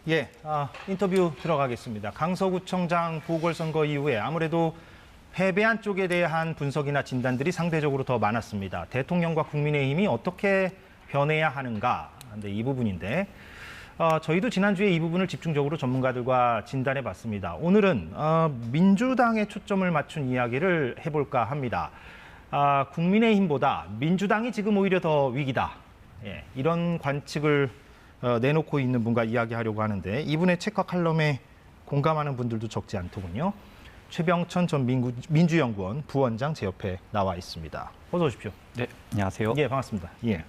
예, 인터뷰 들어가겠습니다. 강서구청장 보궐선거 이후에 아무래도 패배한 쪽에 대한 분석이나 진단들이 상대적으로 더 많았습니다. 대통령과 국민의힘이 어떻게 변해야 하는가? 근데 이 부분인데 저희도 지난주에 이 부분을 집중적으로 전문가들과 진단해봤습니다. 오늘은 민주당에 초점을 맞춘 이야기를 해볼까 합니다. 국민의힘보다 민주당이 지금 오히려 더 위기다. 예, 이런 관측을 내놓고 있는 분과 이야기하려고 하는데 이분의 책과 칼럼에 공감하는 분들도 적지 않더군요. 최병천 전 민주연구원 부원장 제 옆에 나와 있습니다. 어서 오십시오. 네, 안녕하세요. 예, 반갑습니다. 예.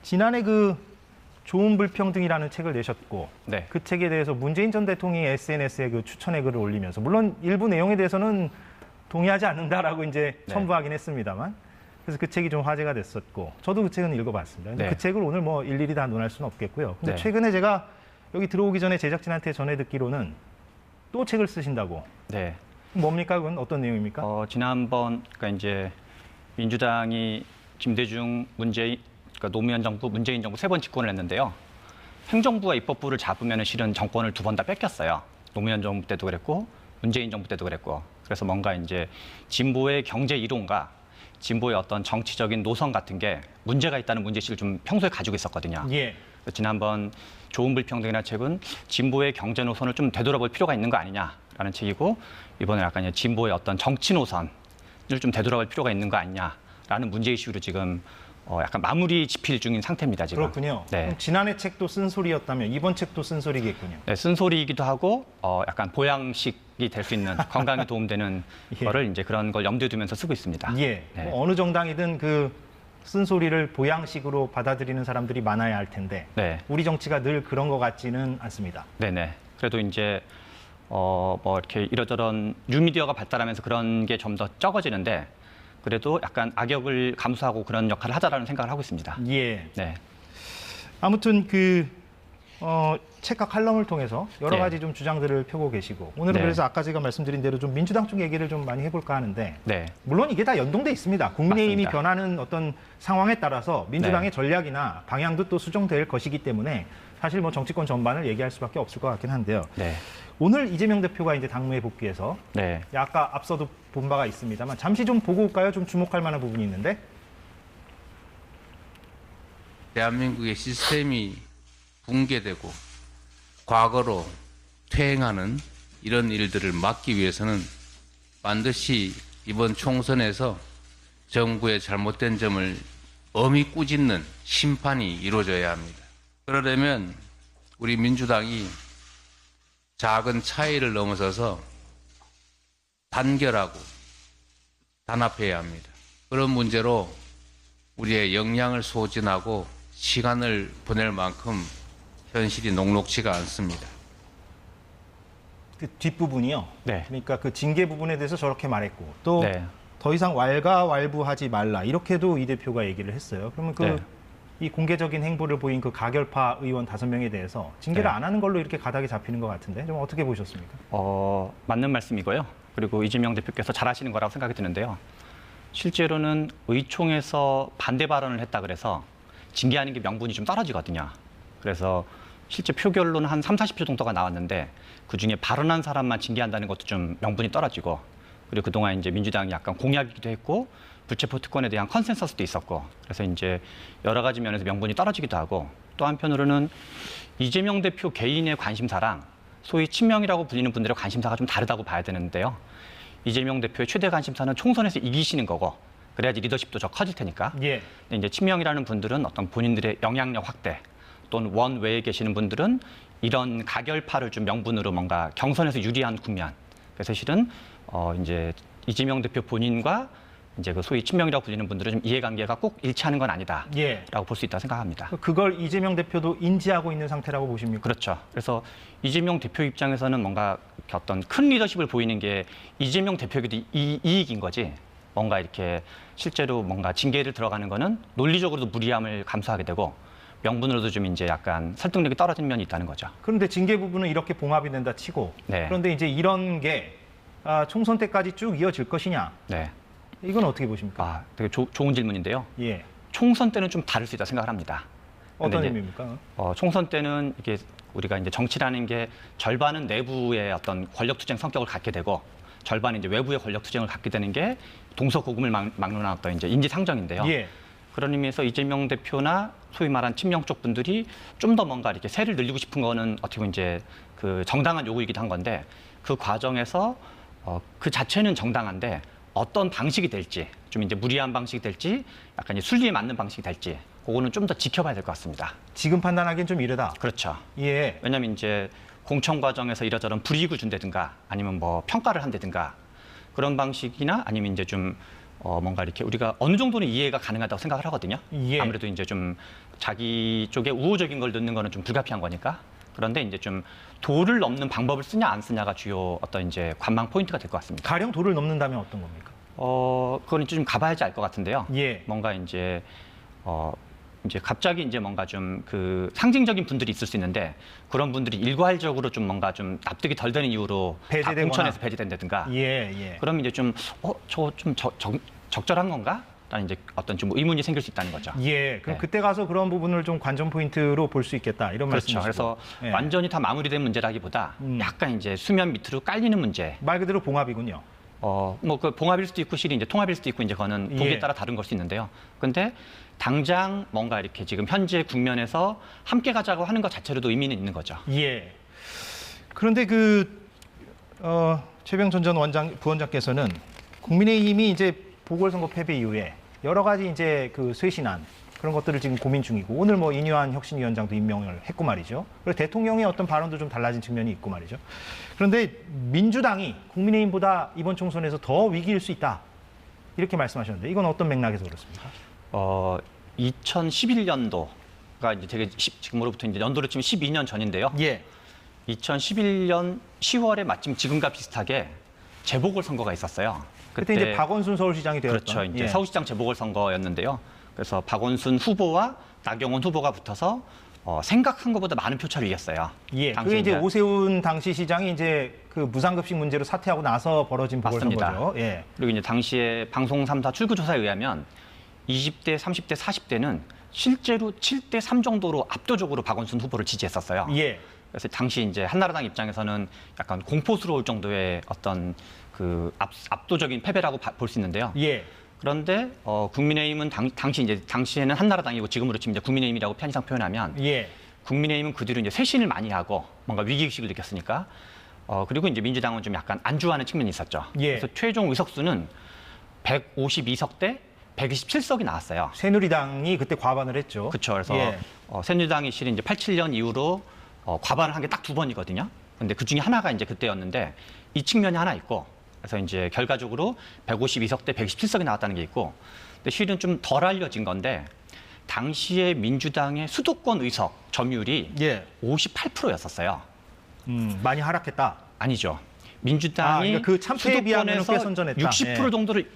지난해 그 좋은 불평등이라는 책을 내셨고 네. 그 책에 대해서 문재인 전 대통령이 SNS에 그 추천의 글을 올리면서 물론 일부 내용에 대해서는 동의하지 않는다라고 이제 첨부하긴 했습니다만 그래서 그 책이 좀 화제가 됐었고 저도 그 책은 읽어봤습니다. 근데 그 책을 오늘 뭐 일일이 다 논할 수는 없겠고요. 근데 최근에 제가 여기 들어오기 전에 제작진한테 전해 듣기로는 또 책을 쓰신다고. 네. 뭡니까? 그건 어떤 내용입니까? 지난번 그러니까 이제 민주당이 김대중 그러니까 노무현 정부, 문재인 정부 세 번 집권을 했는데요. 행정부와 입법부를 잡으면 실은 정권을 두 번 다 뺏겼어요. 노무현 정부 때도 그랬고 문재인 정부 때도 그랬고. 그래서 뭔가 이제 진보의 경제 이론과 진보의 어떤 정치적인 노선 같은 게 문제가 있다는 문제의식을 좀 평소에 가지고 있었거든요. 예. 지난번 좋은 불평등이라는 책은 진보의 경제 노선을 좀 되돌아볼 필요가 있는 거 아니냐라는 책이고 이번에 약간 진보의 어떤 정치 노선을 좀 되돌아볼 필요가 있는 거 아니냐라는 문제의식으로 지금 약간 마무리 집필 중인 상태입니다, 지금. 그렇군요. 네. 그럼 지난해 책도 쓴소리였다면 이번 책도 쓴소리겠군요. 네, 쓴소리이기도 하고 약간 보양식이 될 수 있는 건강에 도움되는 예. 거를 이제 그런 걸 염두에 두면서 쓰고 있습니다. 예. 네. 뭐 어느 정당이든 그 쓴소리를 보양식으로 받아들이는 사람들이 많아야 할 텐데 네. 우리 정치가 늘 그런 것 같지는 않습니다. 네네. 그래도 이제 뭐 이렇게 이러저런 뉴미디어가 발달하면서 그런 게 좀 더 적어지는데 그래도 약간 악역을 감수하고 그런 역할을 하자라는 생각을 하고 있습니다. 예. 네. 아무튼 그 책과 칼럼을 통해서 여러 예. 가지 좀 주장들을 펴고 계시고 오늘은 네. 그래서 아까 제가 말씀드린 대로 좀 민주당 쪽 얘기를 좀 많이 해볼까 하는데 네. 물론 이게 다 연동돼 있습니다. 국민의힘이 맞습니다. 변하는 어떤 상황에 따라서 민주당의 네. 전략이나 방향도 또 수정될 것이기 때문에 사실 뭐 정치권 전반을 얘기할 수밖에 없을 것 같긴 한데요. 네. 오늘 이재명 대표가 이제 당무에 복귀해서 네. 아까 앞서도 본 바가 있습니다만 잠시 좀 보고 올까요? 좀 주목할 만한 부분이 있는데. 대한민국의 시스템이 붕괴되고 과거로 퇴행하는 이런 일들을 막기 위해서는 반드시 이번 총선에서 정부의 잘못된 점을 엄히 꾸짖는 심판이 이루어져야 합니다. 그러려면 우리 민주당이 작은 차이를 넘어서서 단결하고 단합해야 합니다. 그런 문제로 우리의 역량을 소진하고 시간을 보낼 만큼 현실이 녹록지가 않습니다. 그 뒷부분이요. 네. 그러니까 그 징계 부분에 대해서 저렇게 말했고 또 네. 더 이상 왈가왈부하지 말라 이렇게도 이 대표가 얘기를 했어요. 그러면 그 이 공개적인 행보를 보인 그 가결파 의원 5명에 대해서 징계를 네. 안 하는 걸로 이렇게 가닥이 잡히는 것 같은데 좀 어떻게 보셨습니까? 맞는 말씀이고요. 그리고 이재명 대표께서 잘하시는 거라고 생각이 드는데요. 실제로는 의총에서 반대 발언을 했다 그래서 징계하는 게 명분이 좀 떨어지거든요. 그래서 실제 표결로는 한 30-40표 정도가 나왔는데 그중에 발언한 사람만 징계한다는 것도 좀 명분이 떨어지고 그리고 그동안 이제 민주당이 약간 공약이기도 했고 불체포 특권에 대한 컨센서스도 있었고 그래서 이제 여러 가지 면에서 명분이 떨어지기도 하고 또 한편으로는 이재명 대표 개인의 관심사랑 소위 친명이라고 불리는 분들의 관심사가 좀 다르다고 봐야 되는데요. 이재명 대표의 최대 관심사는 총선에서 이기시는 거고 그래야지 리더십도 더 커질 테니까. 예. 근데 이제 친명이라는 분들은 어떤 본인들의 영향력 확대 또는 원외에 계시는 분들은 이런 가결파를 좀 명분으로 뭔가 경선에서 유리한 국면. 그래서 실은 이제 이재명 대표 본인과 이제 그 소위 친명이라고 불리는 분들은 좀 이해관계가 꼭 일치하는 건 아니다라고 예. 볼 수 있다고 생각합니다. 그걸 이재명 대표도 인지하고 있는 상태라고 보십니까? 그렇죠. 그래서 이재명 대표 입장에서는 뭔가 어떤 큰 리더십을 보이는 게 이재명 대표에게도 이익인 거지. 뭔가 이렇게 실제로 뭔가 징계를 들어가는 거는 논리적으로도 무리함을 감수하게 되고 명분으로도 좀 이제 약간 설득력이 떨어진 면이 있다는 거죠. 그런데 징계 부분은 이렇게 봉합이 된다 치고 네. 그런데 이제 이런 게 총선 때까지 쭉 이어질 것이냐? 네. 이건 어떻게 보십니까? 되게 좋은 질문인데요. 예. 총선 때는 좀 다를 수 있다 생각을 합니다. 어떤 근데 이제 의미입니까? 총선 때는 이게 우리가 이제 정치라는 게 절반은 내부의 어떤 권력 투쟁 성격을 갖게 되고 절반은 이제 외부의 권력 투쟁을 갖게 되는 게 동서고금을 막론한 어떤 이제 인지상정인데요. 예. 그런 의미에서 이재명 대표나 소위 말한 친명 쪽 분들이 좀 더 뭔가 이렇게 세를 늘리고 싶은 거는 어떻게 보면 이제 그 정당한 요구이기도 한 건데 그 과정에서 그 자체는 정당한데 어떤 방식이 될지 좀 이제 무리한 방식이 될지 약간 이제 순리에 맞는 방식이 될지 그거는 좀 더 지켜봐야 될 것 같습니다. 지금 판단하기엔 좀 이르다. 그렇죠. 예. 왜냐하면 이제 공천 과정에서 이러저런 불이익을 준다든가 아니면 뭐 평가를 한다든가 그런 방식이나 아니면 이제 좀 뭔가 이렇게 우리가 어느 정도는 이해가 가능하다고 생각을 하거든요. 예. 아무래도 이제 좀 자기 쪽에 우호적인 걸 넣는 거는 좀 불가피한 거니까. 그런데 이제 좀 도를 넘는 방법을 쓰냐 안 쓰냐가 주요 어떤 이제 관망 포인트가 될 것 같습니다. 가령 도를 넘는다면 어떤 겁니까? 그건 이제 좀 가봐야지 알 것 같은데요. 예. 뭔가 이제 갑자기 이제 뭔가 좀 그 상징적인 분들이 있을 수 있는데 그런 분들이 일괄적으로 좀 뭔가 좀 납득이 덜 되는 이유로 다 배제되거나. 공천에서 배제된다든가. 예, 예. 그러면 이제 좀 저거 좀 적절한 건가? 라는 이제 어떤 좀 의문이 생길 수 있다는 거죠. 예. 그럼 네. 그때 가서 그런 부분을 좀 관전 포인트로 볼 수 있겠다. 이런 그렇죠. 말씀이시고. 그래서 예. 완전히 다 마무리된 문제라기보다 약간 이제 수면 밑으로 깔리는 문제. 말 그대로 봉합이군요. 뭐 그 봉합일 수도 있고 실이 이제 통합일 수도 있고 이제 그거는 보기에 예. 따라 다른 걸 수 있는데요. 근데 당장 뭔가 이렇게 지금 현재 국면에서 함께 가자고 하는 것 자체로도 의미는 있는 거죠. 예. 그런데 최병천 전 부원장께서는 국민의힘이 이제 보궐선거 패배 이후에 여러 가지 이제 그 쇄신안 그런 것들을 지금 고민 중이고 오늘 뭐 인유한 혁신위원장도 임명을 했고 말이죠. 그리고 대통령의 어떤 발언도 좀 달라진 측면이 있고 말이죠. 그런데 민주당이 국민의힘보다 이번 총선에서 더 위기일 수 있다. 이렇게 말씀하셨는데 이건 어떤 맥락에서 그렇습니까? 2011년도가 이제 되게 지금으로부터 이제 연도로 치면 12년 전인데요. 예. 2011년 10월에 마침 지금과 비슷하게 재보궐선거가 있었어요. 그때 이제 박원순 서울시장이 되었던. 그렇죠. 이제 예. 서울시장 재보궐선거였는데요. 그래서 박원순 후보와 나경원 후보가 붙어서 생각한 것보다 많은 표차를 이겼어요. 예. 당시 그게 이제 오세훈 당시 시장이 이제 그 무상급식 문제로 사퇴하고 나서 벌어진 맞습니다. 보궐선거죠. 예. 그리고 이제 당시에 방송 3사 출구조사에 의하면 20대, 30대, 40대는 실제로 7대 3 정도로 압도적으로 박원순 후보를 지지했었어요. 예. 그래서 당시 이제 한나라당 입장에서는 약간 공포스러울 정도의 어떤 그 압도적인 패배라고 볼 수 있는데요. 예. 그런데 국민의힘은 당시에는 한나라당이고 지금으로 치면 이제 국민의힘이라고 편의상 표현하면 예. 국민의힘은 그 뒤로 이제 쇄신을 많이 하고 뭔가 위기의식을 느꼈으니까 그리고 이제 민주당은 좀 약간 안주하는 측면이 있었죠. 예. 그래서 최종 의석수는 152석 대 127석이 나왔어요. 새누리당이 그때 과반을 했죠. 그렇죠. 그래서 예. 새누리당이 실은 이제 87년 이후로 과반을 한 게 딱 2번이거든요. 근데 그 중에 하나가 이제 그때였는데 이 측면이 하나 있고 그래서 이제 결과적으로 152석 대 127석이 나왔다는 게 있고 근데 실은 좀 덜 알려진 건데 당시에 민주당의 수도권 의석 점유율이 예. 58%였었어요. 많이 하락했다. 아니죠. 민주당이 그러니까 그 참패에 비하면 꽤 선전했다. 60% 예. 정도를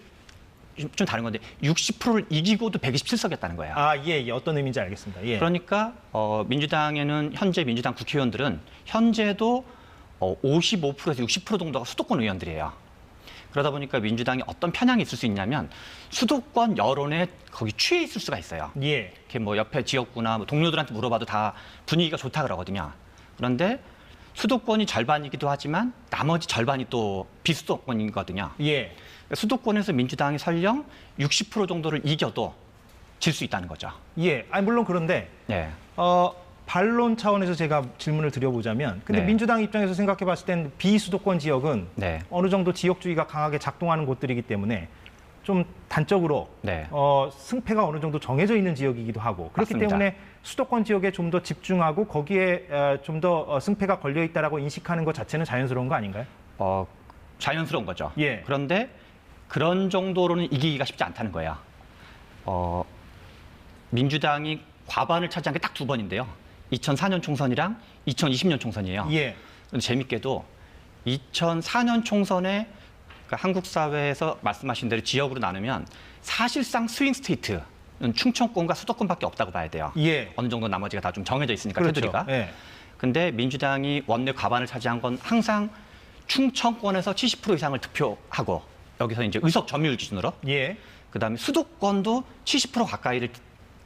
좀 다른 건데 60%를 이기고도 127석이었다는 거예요. 예, 예. 어떤 의미인지 알겠습니다. 예. 그러니까 민주당에는 현재 민주당 국회의원들은 현재도 55%에서 60% 정도가 수도권 의원들이에요. 그러다 보니까 민주당이 어떤 편향이 있을 수 있냐면 수도권 여론에 거기 취해 있을 수가 있어요. 예. 이렇게 뭐 옆에 지역구나 뭐 동료들한테 물어봐도 다 분위기가 좋다 그러거든요. 그런데 수도권이 절반이기도 하지만 나머지 절반이 또 비수도권이거든요. 예. 수도권에서 민주당이 설령 60% 정도를 이겨도 질 수 있다는 거죠. 예. 물론 그런데 네. 반론 차원에서 제가 질문을 드려보자면 근데 네. 민주당 입장에서 생각해 봤을 땐 비수도권 지역은 네. 어느 정도 지역주의가 강하게 작동하는 곳들이기 때문에 좀 단적으로 네. 승패가 어느 정도 정해져 있는 지역이기도 하고 그렇기 맞습니다. 때문에 수도권 지역에 좀 더 집중하고 거기에 좀 더 승패가 걸려 있다라고 인식하는 것 자체는 자연스러운 거 아닌가요? 자연스러운 거죠. 예. 그런데 그런 정도로는 이기기가 쉽지 않다는 거예요. 민주당이 과반을 차지한 게 딱 2번인데요. 2004년 총선이랑 2020년 총선이에요. 예. 그런데 재밌게도 2004년 총선에 그러니까 한국 사회에서 말씀하신 대로 지역으로 나누면 사실상 스윙 스테이트는 충청권과 수도권밖에 없다고 봐야 돼요. 예. 어느 정도 나머지가 다 좀 정해져 있으니까 그렇죠. 테두리가. 예. 근데 민주당이 원내 과반을 차지한 건 항상 충청권에서 70% 이상을 득표하고 여기서 이제 의석 점유율 기준으로 예. 그다음에 수도권도 70% 가까이를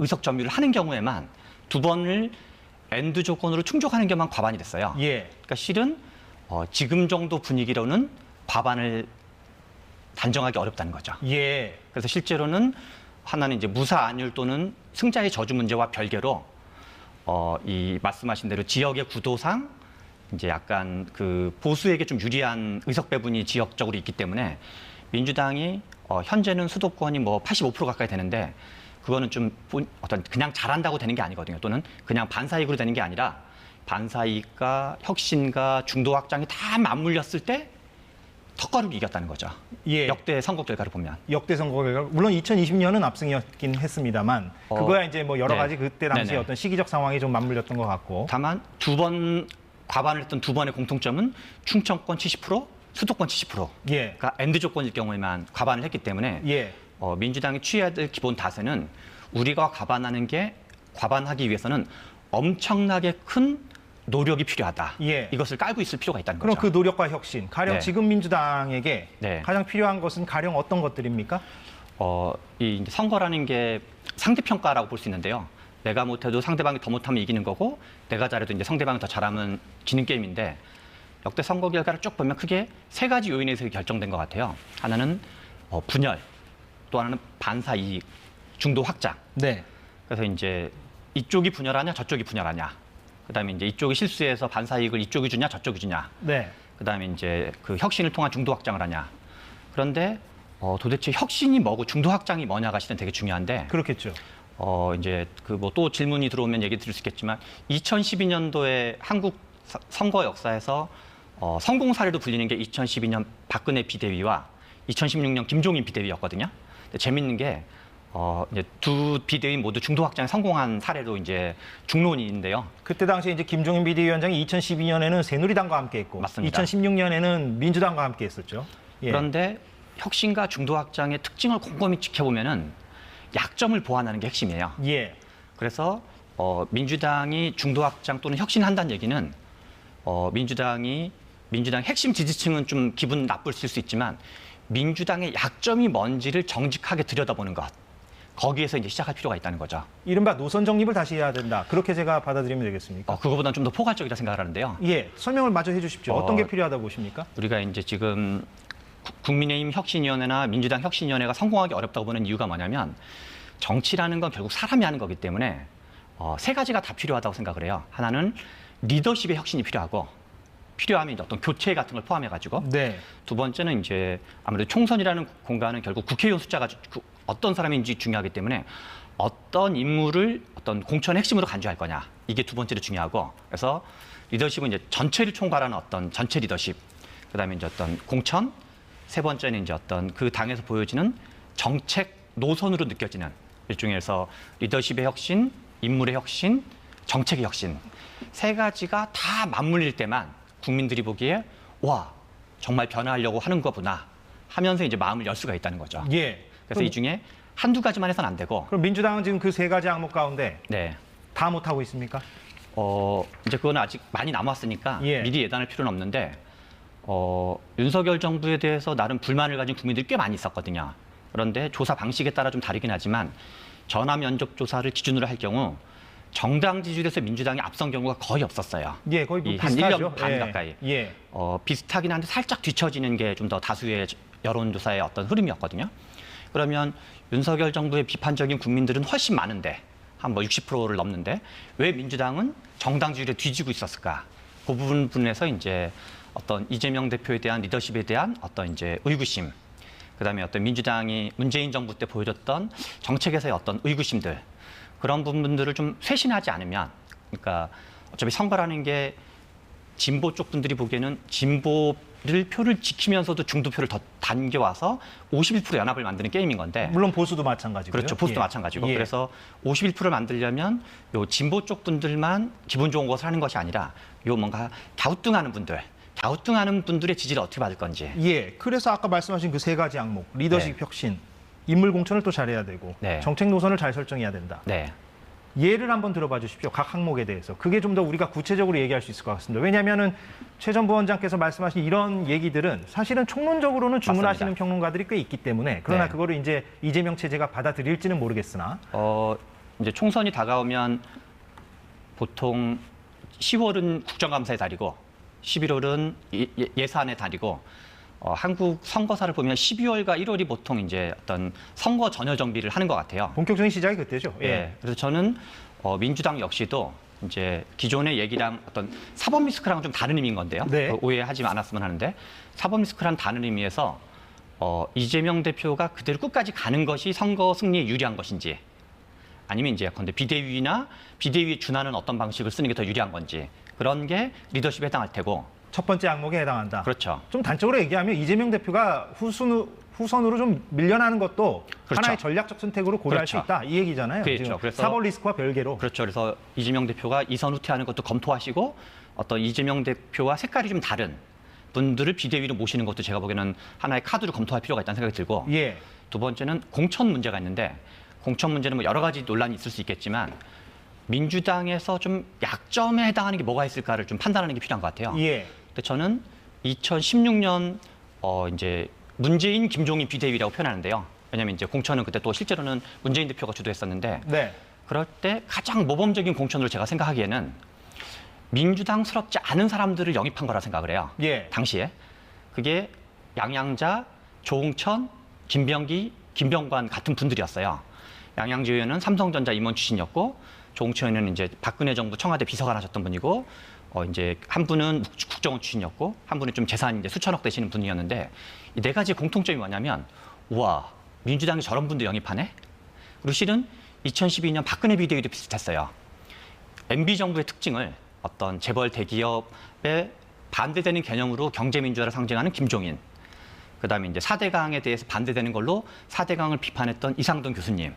의석 점유를 하는 경우에만 2번을 엔드 조건으로 충족하는 게만 과반이 됐어요. 예. 그러니까 실은 지금 정도 분위기로는 과반을 단정하기 어렵다는 거죠. 예. 그래서 실제로는 하나는 이제 무사 안율 또는 승자의 저주 문제와 별개로 이 말씀하신 대로 지역의 구도상 이제 약간 그 보수에게 좀 유리한 의석 배분이 지역적으로 있기 때문에 민주당이 현재는 수도권이 뭐 85% 가까이 되는데 그거는 좀 어떤 그냥 잘한다고 되는 게 아니거든요. 또는 그냥 반사이익으로 되는 게 아니라 반사이익과 혁신과 중도 확장이 다 맞물렸을 때 턱가루로 이겼다는 거죠. 예. 역대 선거 결과를 보면. 역대 선거 결과 물론 2020년은 압승이었긴 했습니다만 그거야 이제 뭐 여러 네. 가지 그때 당시 네네. 어떤 시기적 상황이 좀 맞물렸던 것 같고. 다만 두 번 과반을 했던 두 번의 공통점은 충청권 70%, 수도권 70%. 예. 그러니까 엔드 조건일 경우에만 과반을 했기 때문에 예. 민주당이 취해야 될 기본 다세는 우리가 과반하기 위해서는 엄청나게 큰 노력이 필요하다. 예. 이것을 깔고 있을 필요가 있다는 그럼 거죠. 그 노력과 혁신, 가령 네. 지금 민주당에게 네. 가장 필요한 것은 가령 어떤 것들입니까? 이 이제 선거라는 게 상대평가라고 볼 수 있는데요. 내가 못해도 상대방이 더 못하면 이기는 거고, 내가 잘해도 이제 상대방이 더 잘하면 지는 게임인데, 역대 선거 결과를 쭉 보면 크게 세 가지 요인에서 결정된 것 같아요. 하나는 분열, 또 하나는 반사 이익, 중도 확장. 네. 그래서 이제 이쪽이 분열하냐, 저쪽이 분열하냐. 그다음에 이제 이쪽이 실수해서 반사 이익을 이쪽이 주냐, 저쪽이 주냐. 네. 그다음에 이제 그 혁신을 통한 중도 확장을 하냐. 그런데 도대체 혁신이 뭐고 중도 확장이 뭐냐가 실은 되게 중요한데. 그렇겠죠. 이제 그 뭐 또 질문이 들어오면 얘기 드릴 수 있겠지만 2012년도에 한국 선거 역사에서 성공 사례로 불리는 게 2012년 박근혜 비대위와 2016년 김종인 비대위였거든요. 근데 재밌는 게 이제 두 비대위 모두 중도 확장에 성공한 사례로 이제 중론인데요. 그때 당시에 이제 김종인 비대위원장이 2012년에는 새누리당과 함께했고, 맞습니다. 2016년에는 민주당과 함께했었죠. 예. 그런데 혁신과 중도 확장의 특징을 곰곰이 지켜보면은 약점을 보완하는 게 핵심이에요. 예. 그래서 민주당이 중도 확장 또는 혁신한다는 얘기는 민주당 핵심 지지층은 좀 기분 나쁠 수 있지만 민주당의 약점이 뭔지를 정직하게 들여다보는 것. 거기에서 이제 시작할 필요가 있다는 거죠. 이른바 노선 정립을 다시 해야 된다. 그렇게 제가 받아들이면 되겠습니까? 그거보다는 좀 더 포괄적이라 생각을 하는데요. 예. 설명을 마저 해주십시오. 어떤 게 필요하다고 보십니까? 우리가 이제 지금 국민의힘 혁신위원회나 민주당 혁신위원회가 성공하기 어렵다고 보는 이유가 뭐냐면 정치라는 건 결국 사람이 하는 거기 때문에 세 가지가 다 필요하다고 생각을 해요. 하나는 리더십의 혁신이 필요하면 이제 어떤 교체 같은 걸 포함해가지고 네. 두 번째는 이제 아무래도 총선이라는 공간은 결국 국회의원 숫자가 어떤 사람인지 중요하기 때문에 어떤 인물을 어떤 공천의 핵심으로 간주할 거냐 이게 두 번째로 중요하고 그래서 리더십은 이제 전체를 총괄하는 어떤 전체 리더십 그다음에 이제 어떤 공천 세 번째는 이제 어떤 그 당에서 보여지는 정책 노선으로 느껴지는 일종에서 리더십의 혁신, 인물의 혁신, 정책의 혁신 세 가지가 다 맞물릴 때만 국민들이 보기에 와 정말 변화하려고 하는 거구나 하면서 이제 마음을 열 수가 있다는 거죠. 예. 그래서 이 중에 한두 가지만 해서는 안 되고. 그럼 민주당은 지금 그 세 가지 항목 가운데 네. 다 못하고 있습니까? 이제 그거는 아직 많이 남았으니까 예. 미리 예단할 필요는 없는데 윤석열 정부에 대해서 나름 불만을 가진 국민들이 꽤 많이 있었거든요. 그런데 조사 방식에 따라 좀 다르긴 하지만 전화 면접 조사를 기준으로 할 경우 정당 지지율에서 민주당이 앞선 경우가 거의 없었어요. 예, 거의 뭐 한 비슷하죠. 1년 반 예. 가까이. 예. 비슷하긴 한데 살짝 뒤처지는 게 좀 더 다수의 여론조사의 어떤 흐름이었거든요. 그러면 윤석열 정부의 비판적인 국민들은 훨씬 많은데 한 뭐 60%를 넘는데 왜 민주당은 정당 지지율에 뒤지고 있었을까? 그 부분에서 이제 어떤 이재명 대표에 대한 리더십에 대한 어떤 이제 의구심, 그다음에 어떤 민주당이 문재인 정부 때 보여줬던 정책에서의 어떤 의구심들 그런 부분들을 좀 쇄신하지 않으면, 그러니까 어차피 선거라는 게 진보 쪽 분들이 보기에는 진보를 표를 지키면서도 중도표를 더 당겨와서 51% 연합을 만드는 게임인 건데. 물론 보수도 마찬가지고요. 그렇죠. 보수도 예. 마찬가지고. 예. 그래서 51%를 만들려면 요 진보 쪽 분들만 기분 좋은 것을 하는 것이 아니라 요 뭔가 갸우뚱하는 분들의 지지를 어떻게 받을 건지. 예. 그래서 아까 말씀하신 그 세 가지 항목, 리더십 네. 혁신, 인물 공천을 또 잘해야 되고, 네. 정책 노선을 잘 설정해야 된다. 네. 예를 한번 들어봐 주십시오. 각 항목에 대해서. 그게 좀 더 우리가 구체적으로 얘기할 수 있을 것 같습니다. 왜냐하면은 최 전 부원장께서 말씀하신 이런 얘기들은 사실은 총론적으로는 주문하시는 맞습니다. 평론가들이 꽤 있기 때문에 그러나 네. 그거를 이제 이재명 체제가 받아들일지는 모르겠으나 이제 총선이 다가오면 보통 10월은 국정감사의 달이고 11월은 예산의 달이고 한국 선거사를 보면 12월과 1월이 보통 이제 어떤 선거 전혀 정비를 하는 것 같아요. 본격적인 시작이 그때죠. 예. 그래서 저는 민주당 역시도 이제 기존의 얘기랑 어떤 사법 리스크랑은 좀 다른 의미인 건데요. 네. 오해하지 않았으면 하는데 사법 리스크랑 다른 의미에서 이재명 대표가 그대로 끝까지 가는 것이 선거 승리에 유리한 것인지 아니면 이제 예컨대 비대위나 비대위에 준하는 어떤 방식을 쓰는 게 더 유리한 건지 그런 게 리더십에 해당할 테고 첫 번째 항목에 해당한다. 그렇죠. 좀 단적으로 얘기하면 이재명 대표가 후선으로 좀 밀려나는 것도 그렇죠. 하나의 전략적 선택으로 고려할 그렇죠. 수 있다. 이 얘기잖아요. 그렇죠. 지금 그래서 사법 리스크와 별개로. 그렇죠. 그래서 이재명 대표가 이선 후퇴하는 것도 검토하시고 어떤 이재명 대표와 색깔이 좀 다른 분들을 비대위로 모시는 것도 제가 보기에는 하나의 카드로 검토할 필요가 있다는 생각이 들고 예. 두 번째는 공천 문제가 있는데 공천 문제는 뭐 여러 가지 논란이 있을 수 있겠지만 민주당에서 좀 약점에 해당하는 게 뭐가 있을까를 좀 판단하는 게 필요한 것 같아요. 예. 근데 저는 2016년 이제 문재인 김종인 비대위라고 표현하는데요. 왜냐하면 이제 공천은 그때 또 실제로는 문재인 대표가 주도했었는데 네. 그럴 때 가장 모범적인 공천으로 제가 생각하기에는 민주당스럽지 않은 사람들을 영입한 거라 생각을 해요. 예. 당시에 그게 양양자, 조홍천, 김병기, 김병관 같은 분들이었어요. 양양자 의원은 삼성전자 임원 출신이었고 조홍천 의원은 이제 박근혜 정부 청와대 비서관 하셨던 분이고 이제 한 분은 국정원 출신이었고 한 분은 좀 재산이 이제 수천억 되시는 분이었는데 이 네 가지 공통점이 뭐냐면 우와 민주당이 저런 분들 영입하네. 그리고 실은 2012년 박근혜 비대위도 비슷했어요. MB 정부의 특징을 어떤 재벌 대기업에 반대되는 개념으로 경제민주화를 상징하는 김종인, 그다음에 이제 4대강에 대해서 반대되는 걸로 4대강을 비판했던 이상돈 교수님,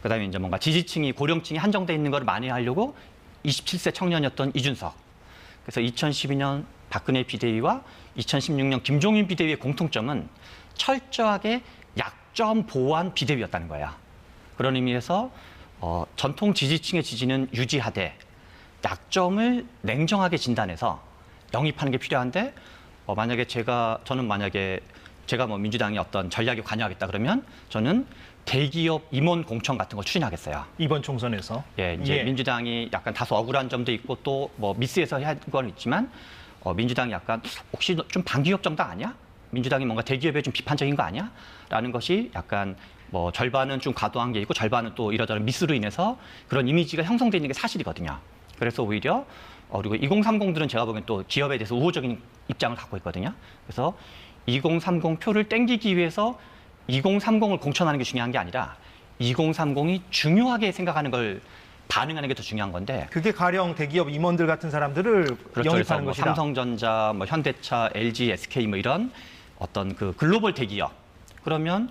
그다음에 이제 뭔가 지지층이 고령층이 한정돼 있는 걸 만회하려고 27세 청년이었던 이준석. 그래서 2012년 박근혜 비대위와 2016년 김종인 비대위의 공통점은 철저하게 약점 보호한 비대위였다는 거야. 그런 의미에서 전통 지지층의 지지는 유지하되 약점을 냉정하게 진단해서 영입하는 게 필요한데 만약에 저는 만약에 제가 뭐 민주당이 어떤 전략에 관여하겠다 그러면 저는 대기업 임원 공천 같은 거 추진하겠어요. 이번 총선에서. 예, 이제 예. 민주당이 약간 다소 억울한 점도 있고 또 뭐 미스해서 한 건 있지만 민주당이 약간 혹시 좀 반기업 정당 아니야? 민주당이 뭔가 대기업에 좀 비판적인 거 아니야? 라는 것이 약간 뭐 절반은 좀 과도한 게 있고 절반은 또 이러저런 미스로 인해서 그런 이미지가 형성돼 있는 게 사실이거든요. 그래서 오히려 그리고 2030들은 제가 보기엔 또 기업에 대해서 우호적인 입장을 갖고 있거든요. 그래서 2030 표를 땡기기 위해서 2030을 공천하는 게 중요한 게 아니라 2030이 중요하게 생각하는 걸 반응하는 게 더 중요한 건데 그게 가령 대기업 임원들 같은 사람들을 그렇죠. 그래서 영입하는 뭐 것이다. 삼성전자, 뭐 현대차, LG, SK 뭐 이런 어떤 그 글로벌 대기업 그러면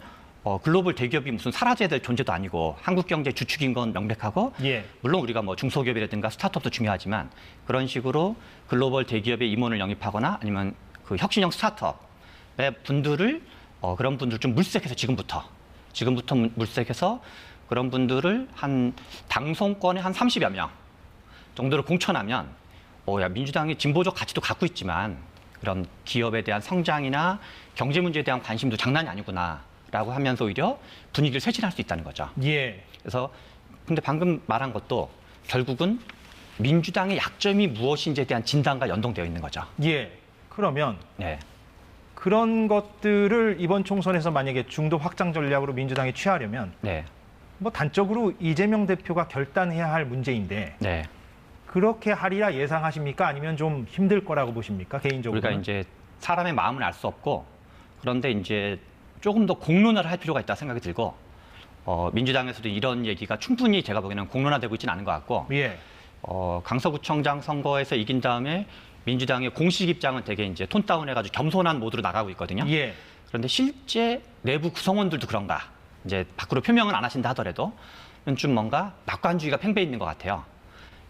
글로벌 대기업이 무슨 사라져야 될 존재도 아니고 한국 경제 주축인 건 명백하고 예. 물론 우리가 뭐 중소기업이라든가 스타트업도 중요하지만 그런 식으로 글로벌 대기업의 임원을 영입하거나 아니면 그 혁신형 스타트업의 분들을 그런 분들 좀 물색해서 지금부터 물색해서 그런 분들을 한 당선권에 한 30여 명 정도를 공천하면 야 민주당이 진보적 가치도 갖고 있지만 그런 기업에 대한 성장이나 경제 문제에 대한 관심도 장난이 아니구나라고 하면서 오히려 분위기를 쇄신할 수 있다는 거죠. 예. 그래서 근데 방금 말한 것도 결국은 민주당의 약점이 무엇인지에 대한 진단과 연동되어 있는 거죠. 예. 그러면 네. 그런 것들을 이번 총선에서 만약에 중도 확장 전략으로 민주당이 취하려면 네. 뭐 단적으로 이재명 대표가 결단해야 할 문제인데 네. 그렇게 하리라 예상하십니까? 아니면 좀 힘들 거라고 보십니까? 개인적으로. 우리가 이제 사람의 마음을 알 수 없고 그런데 이제 조금 더 공론화를 할 필요가 있다 생각이 들고 민주당에서도 이런 얘기가 충분히 제가 보기에는 공론화되고 있지는 않은 것 같고 예. 강서구청장 선거에서 이긴 다음에 민주당의 공식 입장은 되게 이제 톤 다운해가지고 겸손한 모드로 나가고 있거든요. 예. 그런데 실제 내부 구성원들도 그런가? 이제 밖으로 표명은 안 하신다 하더라도 좀 뭔가 낙관주의가 팽배해 있는 것 같아요.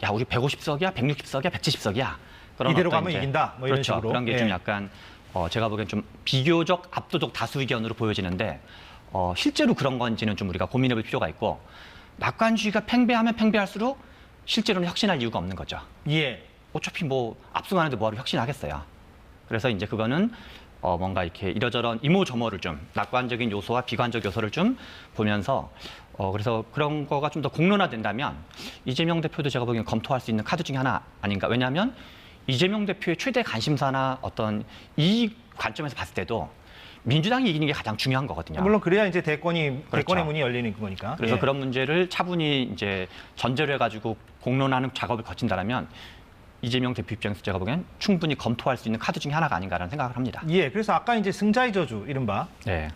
야, 우리 150석이야, 160석이야, 170석이야. 이대로 가면 이긴다. 뭐 이런 그렇죠. 식으로. 그런 게 예. 좀 약간 제가 보기엔 좀 비교적 압도적 다수 의견으로 보여지는데 실제로 그런 건지는 좀 우리가 고민해볼 필요가 있고 낙관주의가 팽배하면 팽배할수록 실제로는 혁신할 이유가 없는 거죠. 예. 어차피 뭐 압승하는데 뭐하러 혁신하겠어요. 그래서 이제 그거는 뭔가 이렇게 이러저런 이모저모를 좀 낙관적인 요소와 비관적 요소를 좀 보면서 그래서 그런 거가 좀 더 공론화된다면 이재명 대표도 제가 보기엔 검토할 수 있는 카드 중에 하나 아닌가. 왜냐하면 이재명 대표의 최대 관심사나 어떤 이 관점에서 봤을 때도 민주당이 이기는 게 가장 중요한 거거든요. 물론 그래야 이제 대권의 그렇죠. 문이 열리는 거니까. 그래서 예. 그런 문제를 차분히 이제 전제를 해가지고 공론하는 작업을 거친다면 이재명 대표 입장에서 제가 보기엔 충분히 검토할 수 있는 카드 중에 하나가 아닌가라는 생각을 합니다. 예, 그래서 아까 이제 승자의 저주 이른바 네.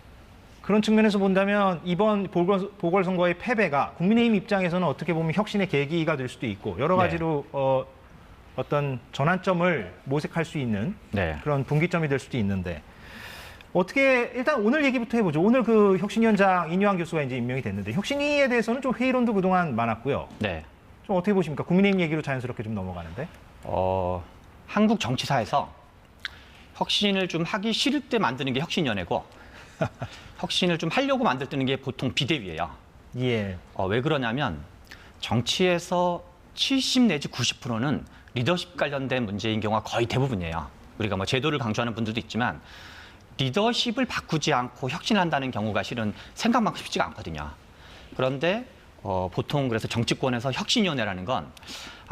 그런 측면에서 본다면 이번 보궐선거의 패배가 국민의힘 입장에서는 어떻게 보면 혁신의 계기가 될 수도 있고 여러 가지로 어떤 전환점을 모색할 수 있는 네. 그런 분기점이 될 수도 있는데 어떻게 일단 오늘 얘기부터 해보죠. 오늘 그 혁신위원장 인유한 교수가 이제 임명이 됐는데 혁신위에 대해서는 좀 회의론도 그동안 많았고요. 네. 좀 어떻게 보십니까? 국민의힘 얘기로 자연스럽게 좀 넘어가는데. 한국 정치사에서 혁신을 좀 하기 싫을 때 만드는 게 혁신위원회고 혁신을 좀 하려고 만들 게 보통 비대위예요. 예. 왜 그러냐면 정치에서 70 내지 90%는 리더십 관련된 문제인 경우가 거의 대부분이에요. 우리가 뭐 제도를 강조하는 분들도 있지만 리더십을 바꾸지 않고 혁신한다는 경우가 실은 생각만큼 쉽지가 않거든요. 그런데 보통 그래서 정치권에서 혁신위원회라는 건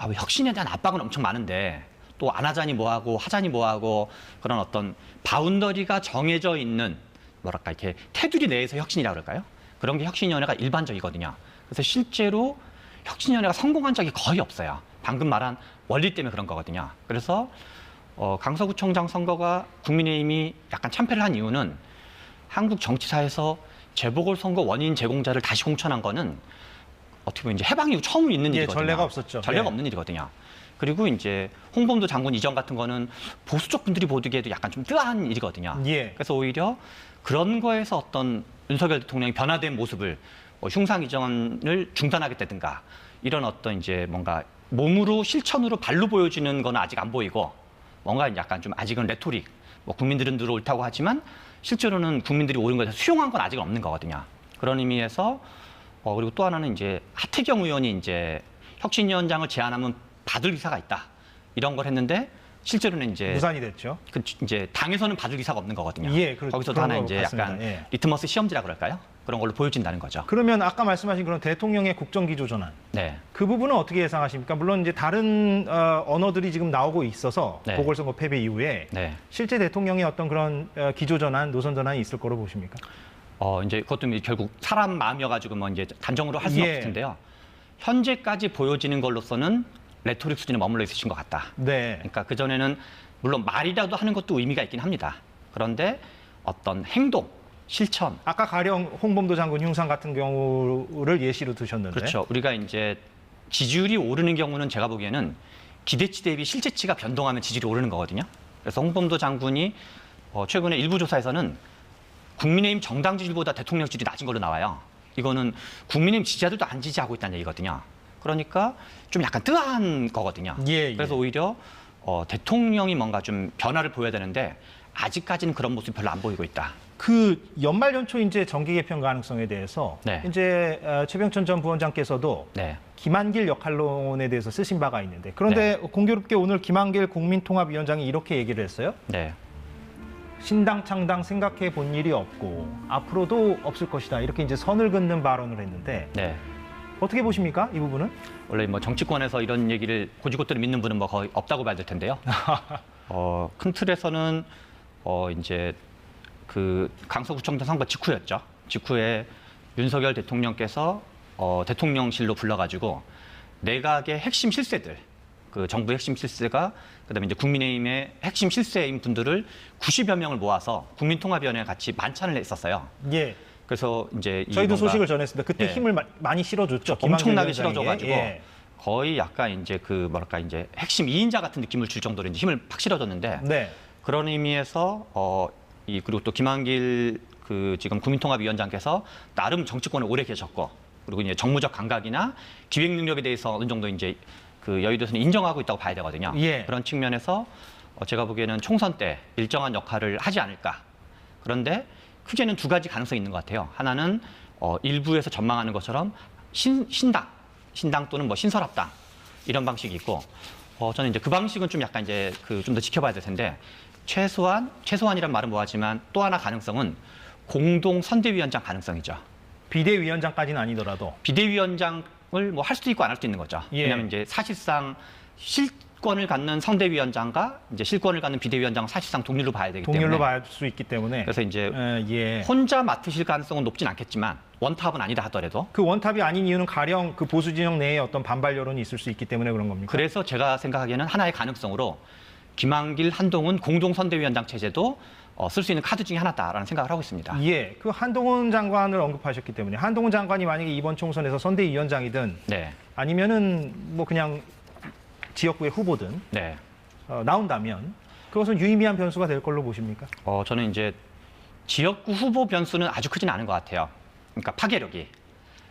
왜 혁신에 대한 압박은 엄청 많은데 또 안 하자니 뭐하고 하자니 뭐하고 그런 어떤 바운더리가 정해져 있는 뭐랄까 이렇게 테두리 내에서 혁신이라고 그럴까요? 그런 게 혁신위원회가 일반적이거든요. 그래서 실제로 혁신위원회가 성공한 적이 거의 없어요. 방금 말한 원리 때문에 그런 거거든요. 그래서 강서구청장 선거가 국민의힘이 약간 참패를 한 이유는 한국 정치사에서 재보궐선거 원인 제공자를 다시 공천한 거는 어떻게 보면 이제 해방 이후 처음 있는 예, 일이거든요. 전례가 없었죠. 전례가 예. 없는 일이거든요. 그리고 이제 홍범도 장군 이전 같은 거는 보수 쪽 분들이 보기에도 약간 좀 뜨아한 일이거든요. 예. 그래서 오히려 그런 거에서 어떤 윤석열 대통령이 변화된 모습을 흉상 이전을 중단하겠다든가 이런 어떤 이제 뭔가 몸으로 실천으로 발로 보여지는 건 아직 안 보이고 뭔가 약간 좀 아직은 레토릭 국민들은 옳다고 하지만 실제로는 국민들이 옳은 것에 수용한 건 아직은 없는 거거든요. 그런 의미에서 그리고 또 하나는 이제 하태경 의원이 이제 혁신위원장을 제안하면 받을 의사가 있다 이런 걸 했는데 실제로는 이제 무산이 됐죠. 이제 당에서는 받을 의사가 없는 거거든요. 예, 거기서도 그런 하나 것 이제 같습니다. 약간 예. 리트머스 시험지라 그럴까요? 그런 걸로 보여진다는 거죠. 그러면 아까 말씀하신 그런 대통령의 국정기조 전환 네. 그 부분은 어떻게 예상하십니까? 물론 이제 다른 언어들이 지금 나오고 있어서 네. 보궐선거 패배 이후에 네. 실제 대통령의 어떤 그런 기조 전환, 노선 전환이 있을 거로 보십니까? 이제 그것도 결국 사람 마음이어가지고 뭐 이제 단정으로 할 수는 예. 없을 텐데요. 현재까지 보여지는 걸로서는 레토릭 수준에 머물러 있으신 것 같다. 네. 그러니까 그 전에는 물론 말이라도 하는 것도 의미가 있긴 합니다. 그런데 어떤 행동, 실천. 아까 가령 홍범도 장군 흉상 같은 경우를 예시로 드셨는데. 그렇죠. 우리가 이제 지지율이 오르는 경우는 제가 보기에는 기대치 대비 실제치가 변동하면 지지율이 오르는 거거든요. 그래서 홍범도 장군이 최근에 일부 조사에서는 국민의힘 정당 지지율보다 대통령 지지율이 낮은 걸로 나와요. 이거는 국민의힘 지지자들도 안 지지하고 있다는 얘기거든요. 그러니까 좀 약간 뜨아한 거거든요. 예. 그래서 오히려 대통령이 뭔가 좀 변화를 보여야 되는데 아직까지는 그런 모습이 별로 안 보이고 있다. 그 연말 연초 이제 정기 개편 가능성에 대해서 네. 이제 최병천 전 부원장께서도 네. 김한길 역할론에 대해서 쓰신 바가 있는데 그런데 공교롭게 오늘 김한길 국민통합위원장이 이렇게 얘기를 했어요. 네. 신당 창당 생각해 본 일이 없고 앞으로도 없을 것이다. 이렇게 이제 선을 긋는 발언을 했는데 네. 어떻게 보십니까? 이 부분은? 원래 뭐 정치권에서 이런 얘기를 고지고대로 믿는 분은 뭐 거의 없다고 봐야 될 텐데요. 큰 틀에서는 이제 그 강서구청장 선거 직후였죠. 직후에 윤석열 대통령께서 대통령실로 불러가지고 내각의 핵심 실세들, 그 정부의 핵심 실세가 그다음에 이제 국민의힘의 핵심 실세인 분들을 90여 명을 모아서 국민통합위원회 같이 만찬을 했었어요. 예. 그래서 이제 저희도 소식을 전했습니다. 그때 예. 힘을 많이 실어줬죠. 엄청나게 김한길 위원장에게. 실어줘가지고 예. 거의 약간 이제 그 뭐랄까 이제 핵심 2인자 같은 느낌을 줄 정도로 이제 힘을 팍 실어줬는데 네. 그런 의미에서 그리고 또 김한길 그 지금 국민통합위원장께서 나름 정치권에 오래 계셨고 그리고 이제 정무적 감각이나 기획 능력에 대해서 어느 정도 이제 그 여의도에서는 인정하고 있다고 봐야 되거든요. 예. 그런 측면에서 제가 보기에는 총선 때 일정한 역할을 하지 않을까. 그런데 크게는 두 가지 가능성이 있는 것 같아요. 하나는 일부에서 전망하는 것처럼 신당 또는 뭐 신설합당 이런 방식이 있고 저는 이제 그 방식은 좀 약간 이제 그 좀 더 지켜봐야 될 텐데 최소한이란 말은 뭐하지만 또 하나 가능성은 공동 선대위원장 가능성이죠. 비대위원장까지는 아니더라도. 비대위원장을 뭐 할 수도 있고 안 할 수도 있는 거죠. 예. 왜냐하면 이제 사실상 실권을 갖는 선대위원장과 이제 실권을 갖는 비대위원장은 사실상 동률로 봐야 되기 동률로 때문에. 볼 수 있기 때문에. 그래서 이제 예. 혼자 맡으실 가능성은 높진 않겠지만 원탑은 아니다 하더라도. 그 원탑이 아닌 이유는 가령 그 보수 진영 내에 어떤 반발 여론이 있을 수 있기 때문에 그런 겁니까? 그래서 제가 생각하기에는 하나의 가능성으로 김한길, 한동훈 공동선대위원장 체제도 쓸 수 있는 카드 중에 하나다라는 생각을 하고 있습니다. 예, 그 한동훈 장관을 언급하셨기 때문에 한동훈 장관이 만약에 이번 총선에서 선대위원장이든 네, 아니면은 뭐 그냥 지역구의 후보든 네. 나온다면 그것은 유의미한 변수가 될 걸로 보십니까? 저는 이제 지역구 후보 변수는 아주 크진 않은 것 같아요. 그러니까 파괴력이.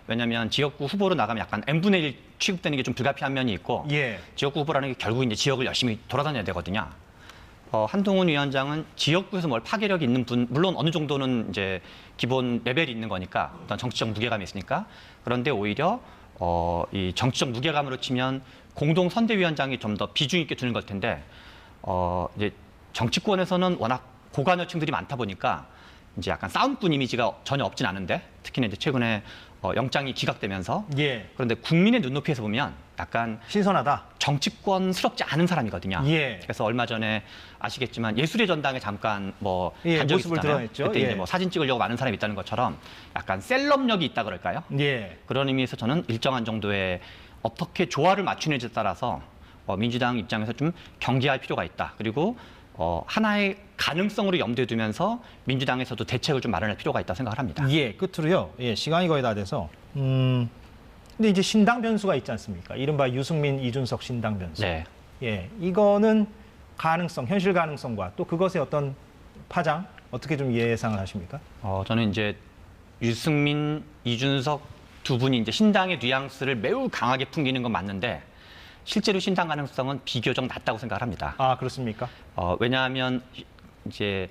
왜냐하면 지역구 후보로 나가면 약간 n분의 1 취급되는 게 좀 불가피한 면이 있고 예, 지역구 후보라는 게 결국 이제 지역을 열심히 돌아다녀야 되거든요. 한동훈 위원장은 지역구에서 뭘 파괴력이 있는 분, 물론 어느 정도는 이제 기본 레벨이 있는 거니까 어떤 정치적 무게감이 있으니까. 그런데 오히려 이 정치적 무게감으로 치면 공동 선대위원장이 좀 더 비중 있게 두는 걸 텐데 이제 정치권에서는 워낙 고관여층들이 많다 보니까 이제 약간 싸움꾼 이미지가 전혀 없진 않은데 특히나 이제 최근에 영장이 기각되면서 예, 그런데 국민의 눈높이에서 보면 약간 신선하다. 정치권스럽지 않은 사람이거든요. 예. 그래서 얼마 전에 아시겠지만 예술의 전당에 잠깐 뭐 예, 간 적이 모습을 있었잖아요. 드러냈죠. 그때 예. 이제 뭐 사진 찍으려고 많은 사람이 있다는 것처럼 약간 셀럽력이 있다 그럴까요? 예, 그런 의미에서 저는 일정한 정도의 어떻게 조화를 맞추는지에 따라서 민주당 입장에서 좀 경계할 필요가 있다. 그리고 하나의 가능성으로 염두에 두면서 민주당에서도 대책을 좀 마련할 필요가 있다 생각을 합니다. 예, 끝으로요. 예, 시간이 거의 다 돼서 근데 이제 신당 변수가 있지 않습니까? 이른바 유승민, 이준석 신당 변수. 네. 예, 이거는 가능성, 현실 가능성과 또 그것의 어떤 파장 어떻게 좀 예상을 하십니까? 저는 이제 유승민, 이준석 두 분이 이제 신당의 뉘앙스를 매우 강하게 풍기는 건 맞는데 실제로 신당 가능성은 비교적 낮다고 생각을 합니다. 아, 그렇습니까? 왜냐하면 이제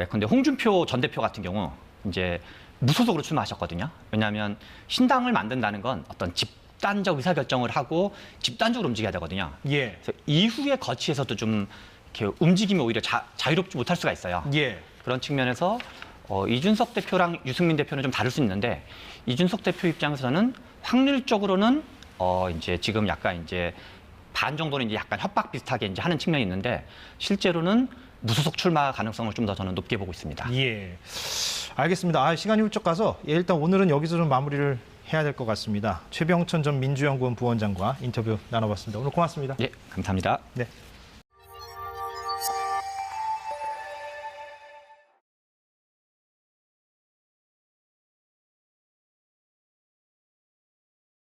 예컨대 홍준표 전 대표 같은 경우 이제 무소속으로 출마하셨거든요. 왜냐하면 신당을 만든다는 건 어떤 집단적 의사결정을 하고 집단적으로 움직여야 되거든요. 예, 그래서 이후의 거치에서도 좀 이렇게 움직임이 오히려 자유롭지 못할 수가 있어요. 예, 그런 측면에서 이준석 대표랑 유승민 대표는 좀 다를 수 있는데 이준석 대표 입장에서는 확률적으로는 이제 지금 약간 이제 반 정도는 이제 약간 협박 비슷하게 이제 하는 측면이 있는데 실제로는 무소속 출마 가능성을 좀 더 저는 높게 보고 있습니다. 예. 알겠습니다. 아, 시간이 훌쩍 가서 일단 오늘은 여기서 좀 마무리를 해야 될 것 같습니다. 최병천 전 민주연구원 부원장과 인터뷰 나눠봤습니다. 오늘 고맙습니다. 예, 감사합니다. 네.